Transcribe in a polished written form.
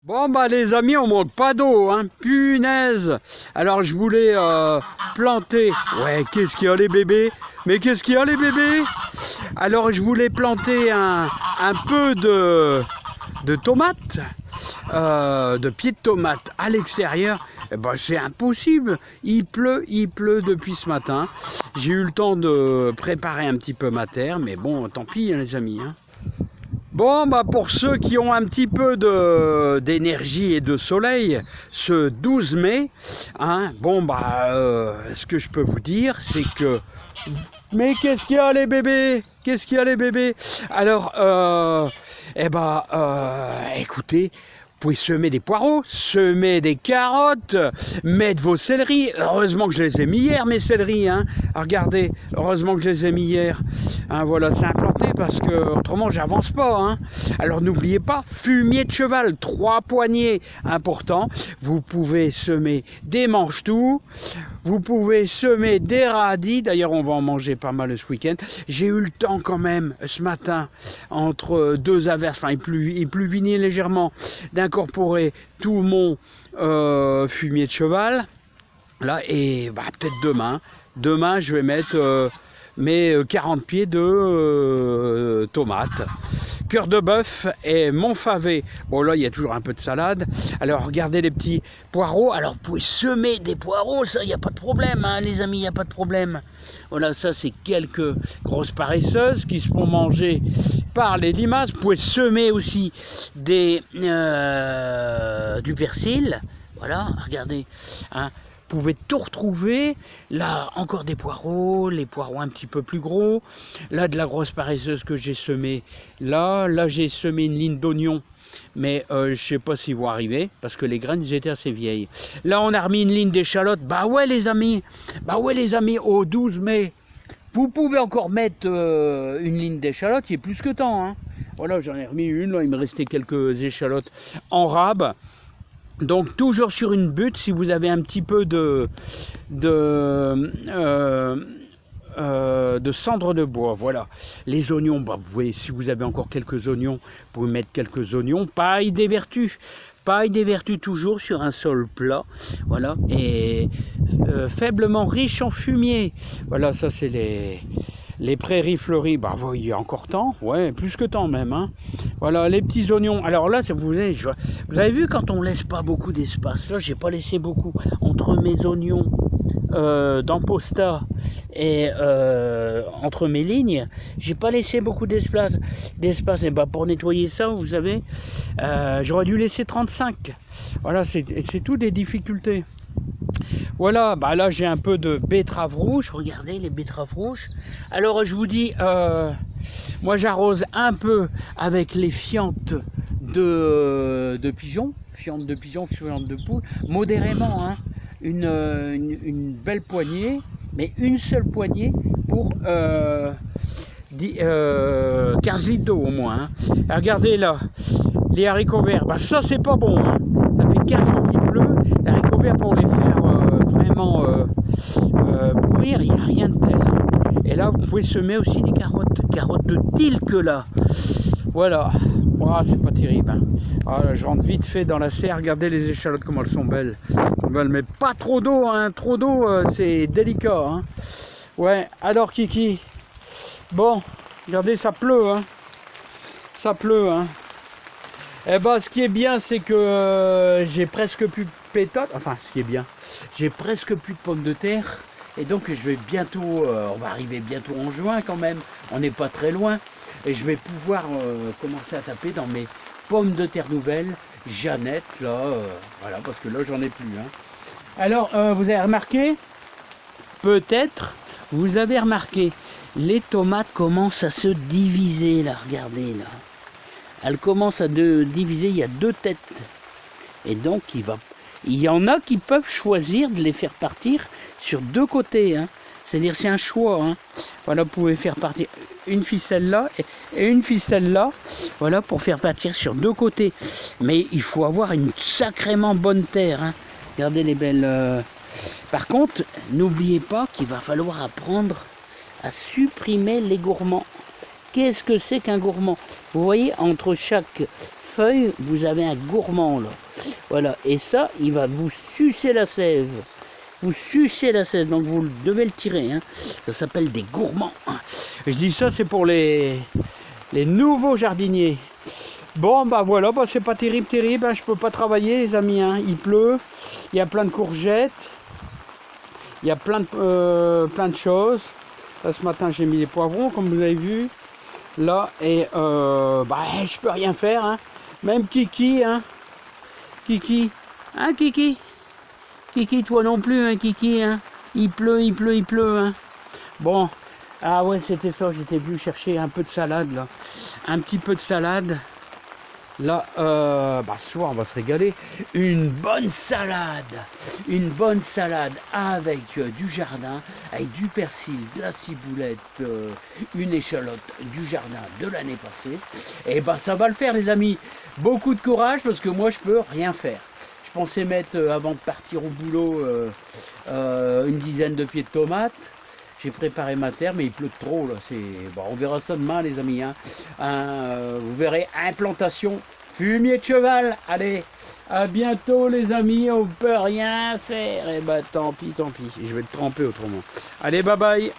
Bon bah les amis, on manque pas d'eau, hein, punaise. Alors je voulais planter, ouais, qu'est-ce qu'il y a les bébés? Mais qu'est-ce qu'il y a les bébés? Alors je voulais planter un peu de tomates, de pieds de tomates à l'extérieur. Eh ben, c'est impossible, il pleut depuis ce matin. J'ai eu le temps de préparer un petit peu ma terre, mais bon, tant pis hein, les amis, hein. Bon, bah pour ceux qui ont un petit peu d'énergie et de soleil, ce 12 mai, hein, bon bah, ce que je peux vous dire, c'est que... Mais qu'est-ce qu'il y a les bébés? Qu'est-ce qu'il y a les bébés? Alors, écoutez, vous pouvez semer des poireaux, semer des carottes, mettre vos céleris. Heureusement que je les ai mis hier, mes céleris. Hein. Regardez, heureusement que je les ai mis hier. Hein, voilà, c'est implanté parce que autrement, j'avance pas. Hein. Alors, n'oubliez pas, fumier de cheval, 3 poignées, important. Vous pouvez semer des mange-tout. Vous pouvez semer des radis. D'ailleurs, on va en manger pas mal ce week-end. J'ai eu le temps quand même, ce matin, entre deux averses, enfin, il pluvinait légèrement, d'incorporer tout mon fumier de cheval. Là, et bah, peut-être demain, je vais mettre mes 40 pieds de tomates. Cœur de bœuf et mon favé. Bon là il y a toujours un peu de salade. Alors regardez les petits poireaux. Alors vous pouvez semer des poireaux, ça il n'y a pas de problème hein, les amis, il n'y a pas de problème. Voilà, ça c'est quelques grosses paresseuses qui se font manger par les limaces. Vous pouvez semer aussi du persil. Voilà, regardez. Hein. Vous pouvez tout retrouver, là encore des poireaux, les poireaux un petit peu plus gros, là de la grosse paresseuse que j'ai semée, là j'ai semé une ligne d'oignons, mais je ne sais pas s'ils vont arriver, parce que les graines étaient assez vieilles. Là on a remis une ligne d'échalotes, bah ouais les amis, au 12 mai, vous pouvez encore mettre une ligne d'échalotes, il est plus que temps, hein. Voilà, j'en ai remis une, là il me restait quelques échalotes en rab. Donc toujours sur une butte, si vous avez un petit peu de cendre de bois, voilà. Les oignons, bah, vous voyez, si vous avez encore quelques oignons, vous pouvez mettre quelques oignons. Paille des vertus toujours sur un sol plat, voilà, et faiblement riche en fumier. Voilà, ça c'est les prairies fleuries, bah il y a encore temps, ouais, plus que temps même, hein. Voilà, les petits oignons. Alors là, vous avez vu quand on laisse pas beaucoup d'espace, là j'ai pas laissé beaucoup entre mes oignons d'Amposta et entre mes lignes, j'ai pas laissé beaucoup d'espace. Et bah pour nettoyer ça, vous savez, j'aurais dû laisser 35. Voilà, c'est tout des difficultés. Voilà, bah là j'ai un peu de betteraves rouges, regardez les betteraves rouges. Alors je vous dis, moi j'arrose un peu avec les fientes de pigeons, fientes de poules, modérément, hein, une belle poignée, mais une seule poignée pour 15 litres d'eau au moins. Hein. Regardez là, les haricots verts, bah ça c'est pas bon, hein. Ça fait 15 jours qu'il pleut, les haricots verts pour les faire vraiment pourrir, il n'y a rien de tel. Et là, vous pouvez semer aussi des carottes de tilque là. Voilà, oh, c'est pas terrible. Hein. Oh, là, je rentre vite fait dans la serre, regardez les échalotes comme elles sont belles. Mais pas trop d'eau, hein. Trop d'eau, c'est délicat. Hein. Ouais, alors Kiki, bon, regardez, ça pleut. Hein. Ça pleut. Hein. Eh ben, ce qui est bien, c'est que j'ai presque plus de pétotes. Enfin, ce qui est bien, j'ai presque plus de pommes de terre. Et donc, je vais bientôt, on va arriver bientôt en juin quand même. On n'est pas très loin. Et je vais pouvoir commencer à taper dans mes pommes de terre nouvelles. Jeannette, là, voilà, parce que là, j'en ai plus. Hein. Alors, vous avez remarqué, peut-être, vous avez remarqué, les tomates commencent à se diviser, là, regardez, là. Elle commence à diviser, il y a 2 têtes. Et donc, il y en a qui peuvent choisir de les faire partir sur 2 côtés. Hein. C'est-à-dire, c'est un choix. Hein. Voilà, vous pouvez faire partir une ficelle là et une ficelle là. Voilà, pour faire partir sur 2 côtés. Mais il faut avoir une sacrément bonne terre. Hein. Regardez les belles... Par contre, n'oubliez pas qu'il va falloir apprendre à supprimer les gourmands. Qu'est-ce que c'est qu'un gourmand? Vous voyez, entre chaque feuille, vous avez un gourmand là. Voilà, et ça, il va vous sucer la sève. Vous sucez la sève, donc vous devez le tirer. Hein. Ça s'appelle des gourmands. Je dis ça, c'est pour les nouveaux jardiniers. Bon, bah voilà, bah, c'est pas terrible. Hein. Je peux pas travailler, les amis. Hein. Il pleut, il y a plein de courgettes, il y a plein de choses. Là, ce matin, j'ai mis les poivrons, comme vous avez vu. Là, et bah, je peux rien faire. Hein. Même Kiki, hein. Kiki, hein, Kiki. Kiki, toi non plus, hein, Kiki, hein. Il pleut, hein. Bon, ah ouais, c'était ça, j'étais venu chercher un peu de salade, là. Un petit peu de salade. Là, bah, ce soir, on va se régaler. Une bonne salade avec du jardin, avec du persil, de la ciboulette, une échalote du jardin de l'année passée. Et bah, ça va le faire, les amis. Beaucoup de courage, parce que moi, je peux rien faire. Je pensais mettre, avant de partir au boulot, une dizaine de pieds de tomates. J'ai préparé ma terre, mais il pleut trop là. Bon, on verra ça demain, les amis. Hein. Vous verrez, implantation, fumier de cheval. Allez, à bientôt, les amis. On peut rien faire. Et bah tant pis. Je vais te tremper autrement. Allez, bye bye.